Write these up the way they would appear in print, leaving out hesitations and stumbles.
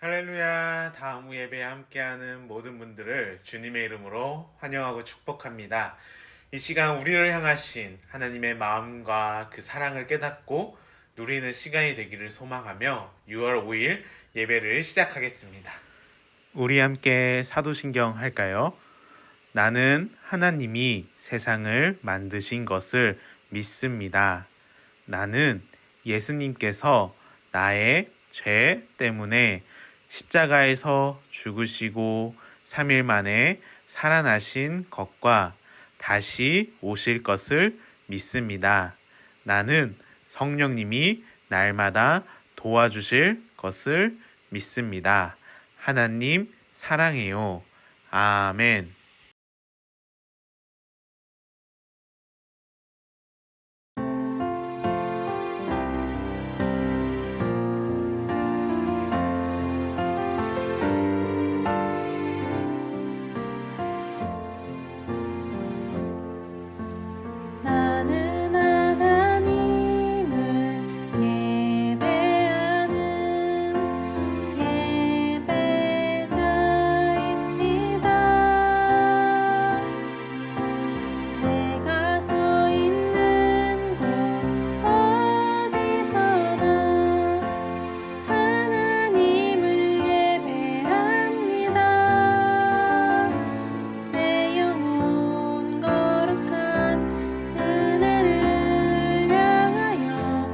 할렐루야. 다음 예배에 함께하는 모든 분들을 주님의 이름으로 환영하고 축복합니다. 이 시간 우리를 향하신 하나님의 마음과 그 사랑을 깨닫고 누리는 시간이 되기를 소망하며 6월 5일 예배를 시작하겠습니다. 우리 함께 사도신경 할까요? 나는 하나님이 세상을 만드신 것을 믿습니다. 나는 예수님께서 나의 죄 때문에 십자가에서 죽으시고 3일 만에 살아나신 것과 다시 오실 것을 믿습니다. 나는 성령님이 날마다 도와주실 것을 믿습니다. 하나님 사랑해요. 아멘. 나는 하나님을 예배하는 예배자입니다. 내가 서 있는 곳 어디서나 하나님을 예배합니다. 내 영혼 거룩한 은혜를 향하여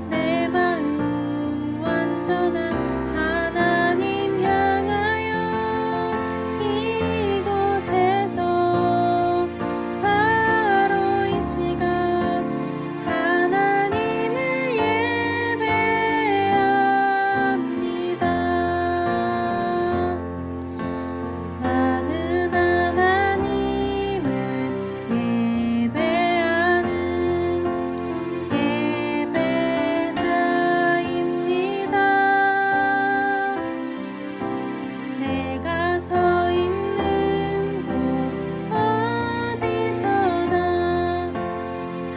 내 마음 완전한 하나님 향하여 이곳에서 바로 이 시간 하나님을 예배합니다. 나는 하나님을 예배하는 예배자입니다. 내가 서 있는 곳 어디서나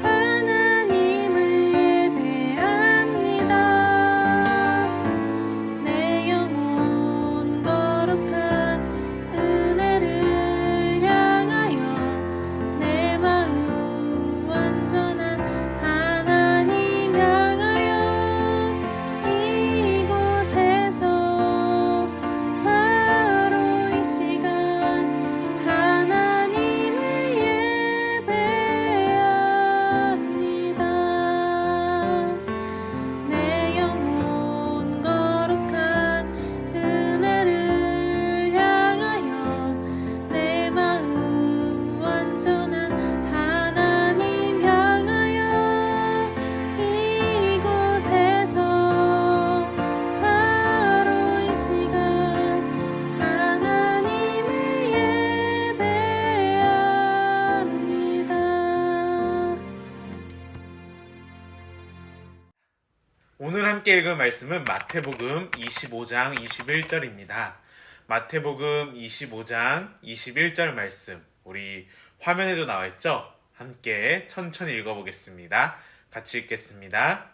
하나님을 예배합니다. 내 영혼 거룩한 은혜를 향하여 내 마음 완전한 하나님 향하여 이곳에서 바로 이 시간 하나님을 예배합니다. 내 영혼 거룩한 은혜를 향하여 내 마음 완전한 하나님 향하여 이곳에서 바로 이 시간 하나님을 예배합니다. 오늘 함께 읽은 말씀은 마태복음 25장 21절입니다. 마태복음 25장 21절 말씀, 우리 화면에도 나와 있죠? 함께 천천히 읽어보겠습니다. 같이 읽겠습니다.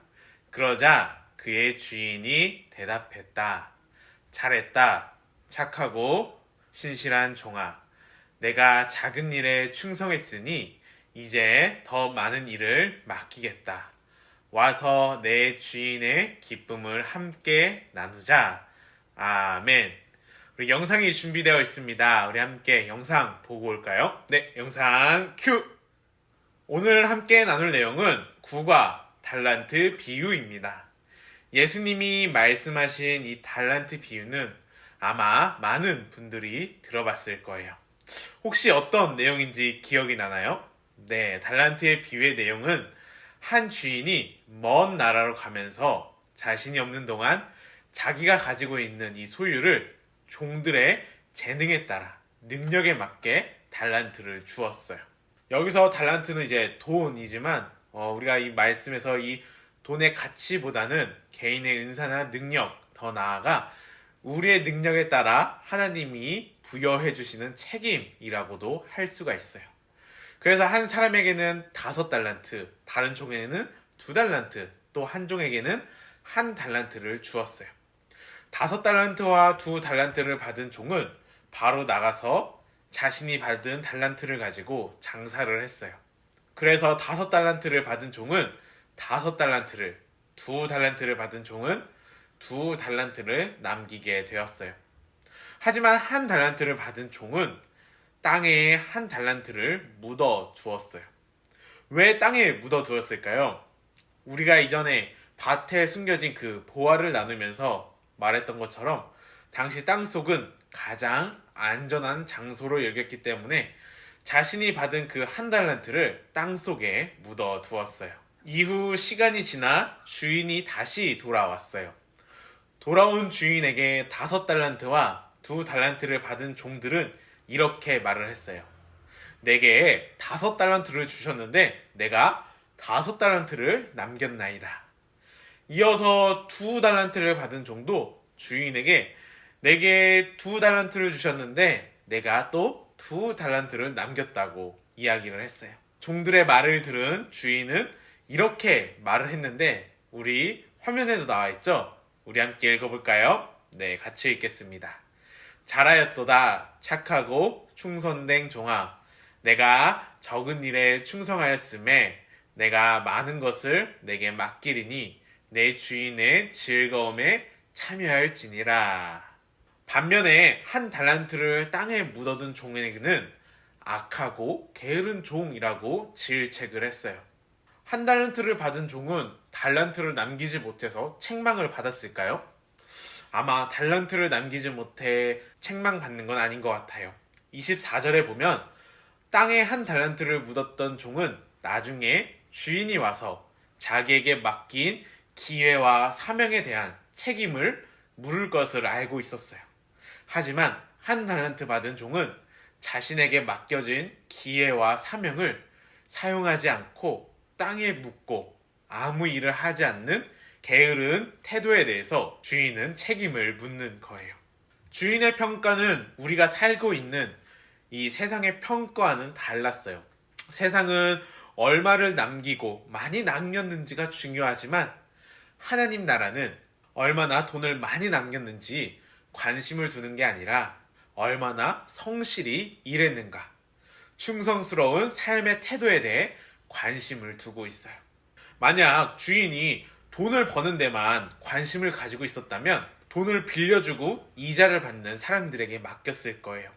그러자 그의 주인이 대답했다. 잘했다. 착하고 신실한 종아. 내가 작은 일에 충성했으니 이제 더 많은 일을 맡기겠다. 와서 내 주인의 기쁨을 함께 나누자. 아멘. 우리 영상이 준비되어 있습니다. 우리 함께 영상 보고 올까요? 네, 영상 큐! 오늘 함께 나눌 내용은 구과 달란트 비유입니다. 예수님이 말씀하신 이 달란트 비유는 아마 많은 분들이 들어봤을 거예요. 혹시 어떤 내용인지 기억이 나나요? 네, 달란트의 비유의 내용은 한 주인이 먼 나라로 가면서 자신이 없는 동안 자기가 가지고 있는 이 소유를 종들의 재능에 따라 능력에 맞게 달란트를 주었어요. 여기서 달란트는 이제 돈이지만 우리가 이 말씀에서 이 돈의 가치보다는 개인의 은사나 능력, 더 나아가 우리의 능력에 따라 하나님이 부여해 주시는 책임이라고도 할 수가 있어요. 그래서 한 사람에게는 5달란트, 다른 종에게는 2달란트, 또 한 종에게는 1달란트를 주었어요. 5달란트와 2달란트를 받은 종은 바로 나가서 자신이 받은 달란트를 가지고 장사를 했어요. 그래서 5달란트를 받은 종은 5달란트를, 2달란트를 받은 종은 2달란트를 남기게 되었어요. 하지만 1달란트를 받은 종은 땅에 1달란트를 묻어 두었어요. 왜 땅에 묻어 두었을까요? 우리가 이전에 밭에 숨겨진 그 보화를 나누면서 말했던 것처럼 당시 땅 속은 가장 안전한 장소로 여겼기 때문에 자신이 받은 그 1달란트를 땅 속에 묻어 두었어요. 이후 시간이 지나 주인이 다시 돌아왔어요. 돌아온 주인에게 5달란트와 2달란트를 받은 종들은 이렇게 말을 했어요. 내게 5달란트를 주셨는데 내가 5달란트를 남겼나이다. 이어서 2달란트를 받은 종도 주인에게 내게 2달란트를 주셨는데 내가 또 2달란트를 남겼다고 이야기를 했어요. 종들의 말을 들은 주인은 이렇게 말을 했는데 우리 화면에도 나와 있죠? 우리 함께 읽어볼까요? 네, 같이 읽겠습니다. 잘하였도다 착하고 충성된 종아, 내가 적은 일에 충성하였음에 내가 많은 것을 내게 맡기리니 내 주인의 즐거움에 참여할지니라. 반면에 1달란트를 땅에 묻어둔 종에게는 악하고 게으른 종이라고 질책을 했어요. 1달란트를 받은 종은 달란트를 남기지 못해서 책망을 받았을까요? 아마 달란트를 남기지 못해 책망받는 건 아닌 것 같아요. 24절에 보면 땅에 1달란트를 묻었던 종은 나중에 주인이 와서 자기에게 맡긴 기회와 사명에 대한 책임을 물을 것을 알고 있었어요. 하지만 1달란트 받은 종은 자신에게 맡겨진 기회와 사명을 사용하지 않고 땅에 묻고 아무 일을 하지 않는 게으른 태도에 대해서 주인은 책임을 묻는 거예요. 주인의 평가는 우리가 살고 있는 이 세상의 평가와는 달랐어요. 세상은 얼마를 남기고 많이 남겼는지가 중요하지만 하나님 나라는 얼마나 돈을 많이 남겼는지 관심을 두는 게 아니라 얼마나 성실히 일했는가, 충성스러운 삶의 태도에 대해 관심을 두고 있어요. 만약 주인이 돈을 버는 데만 관심을 가지고 있었다면 돈을 빌려주고 이자를 받는 사람들에게 맡겼을 거예요.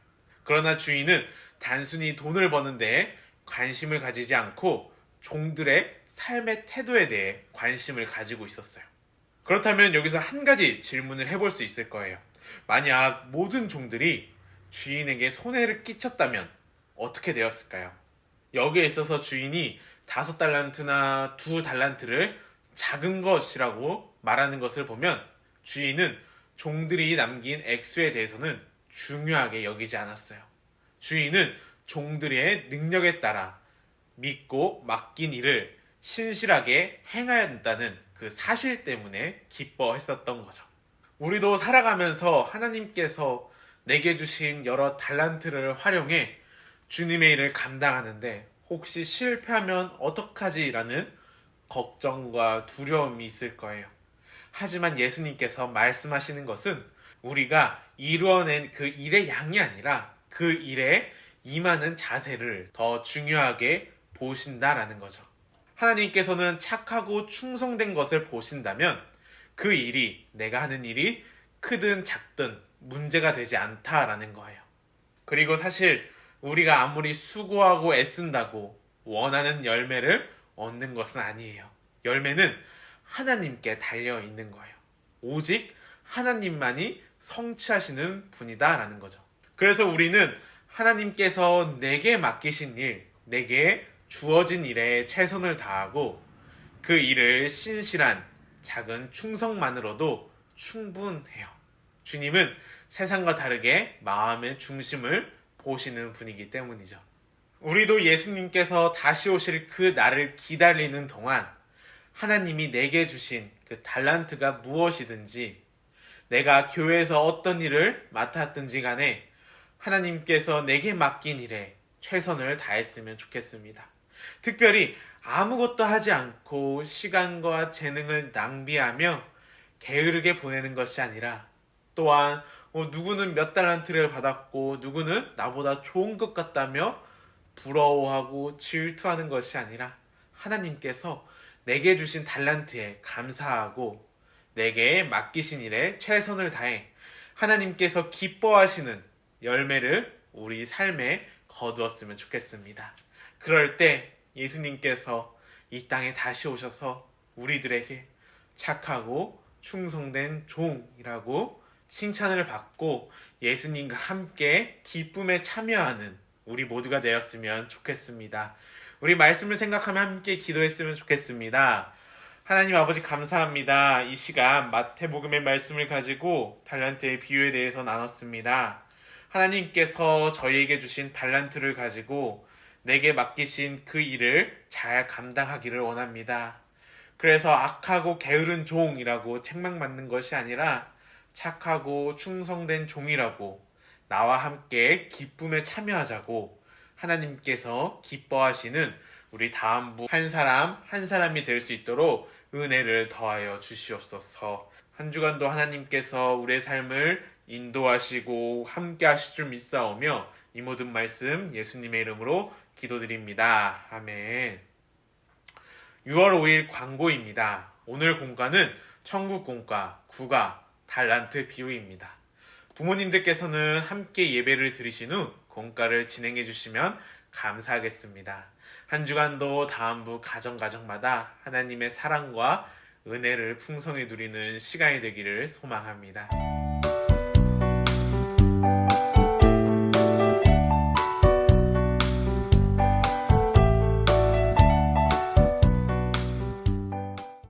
그러나 주인은 단순히 돈을 버는 데에 관심을 가지지 않고 종들의 삶의 태도에 대해 관심을 가지고 있었어요. 그렇다면 여기서 한 가지 질문을 해볼 수 있을 거예요. 만약 모든 종들이 주인에게 손해를 끼쳤다면 어떻게 되었을까요? 여기에 있어서 주인이 5달란트나 2달란트를 작은 것이라고 말하는 것을 보면 주인은 종들이 남긴 액수에 대해서는 중요하게 여기지 않았어요. 주인은 종들의 능력에 따라 믿고 맡긴 일을 신실하게 행해야 한다는 그 사실 때문에 기뻐했었던 거죠. 우리도 살아가면서 하나님께서 내게 주신 여러 달란트를 활용해 주님의 일을 감당하는데 혹시 실패하면 어떡하지? 라는 걱정과 두려움이 있을 거예요. 하지만 예수님께서 말씀하시는 것은 우리가 이루어낸 그 일의 양이 아니라 그 일에 임하는 자세를 더 중요하게 보신다라는 거죠. 하나님께서는 착하고 충성된 것을 보신다면 그 일이, 내가 하는 일이 크든 작든 문제가 되지 않다라는 거예요. 그리고 사실 우리가 아무리 수고하고 애쓴다고 원하는 열매를 얻는 것은 아니에요. 열매는 하나님께 달려 있는 거예요. 오직 하나님만이 성취하시는 분이다라는 거죠. 그래서 우리는 하나님께서 내게 맡기신 일, 내게 주어진 일에 최선을 다하고 그 일을 신실한 작은 충성만으로도 충분해요. 주님은 세상과 다르게 마음의 중심을 보시는 분이기 때문이죠. 우리도 예수님께서 다시 오실 그 날을 기다리는 동안 하나님이 내게 주신 그 달란트가 무엇이든지, 내가 교회에서 어떤 일을 맡았든지 간에 하나님께서 내게 맡긴 일에 최선을 다했으면 좋겠습니다. 특별히 아무것도 하지 않고 시간과 재능을 낭비하며 게으르게 보내는 것이 아니라 또한 누구는 몇 달란트를 받았고 누구는 나보다 좋은 것 같다며 부러워하고 질투하는 것이 아니라 하나님께서 내게 주신 달란트에 감사하고 내게 맡기신 일에 최선을 다해 하나님께서 기뻐하시는 열매를 우리 삶에 거두었으면 좋겠습니다. 그럴 때 예수님께서 이 땅에 다시 오셔서 우리들에게 착하고 충성된 종이라고 칭찬을 받고 예수님과 함께 기쁨에 참여하는 우리 모두가 되었으면 좋겠습니다. 우리 말씀을 생각하며 함께 기도했으면 좋겠습니다. 하나님 아버지 감사합니다. 이 시간 마태복음의 말씀을 가지고 달란트의 비유에 대해서 나눴습니다. 하나님께서 저희에게 주신 달란트를 가지고 내게 맡기신 그 일을 잘 감당하기를 원합니다. 그래서 악하고 게으른 종이라고 책망받는 것이 아니라 착하고 충성된 종이라고 나와 함께 기쁨에 참여하자고 하나님께서 기뻐하시는 우리 다음부 한 사람 한 사람이 될 수 있도록 은혜를 더하여 주시옵소서. 한 주간도 하나님께서 우리의 삶을 인도하시고 함께 하실 줄 믿사오며 이 모든 말씀 예수님의 이름으로 기도드립니다. 아멘. 6월 5일 광고입니다. 오늘 공과는 천국 공과, 국가, 달란트 비유입니다. 부모님들께서는 함께 예배를 드리신 후 공과를 진행해 주시면 감사하겠습니다. 한 주간도 다음부 가정마다 하나님의 사랑과 은혜를 풍성히 누리는 시간이 되기를 소망합니다.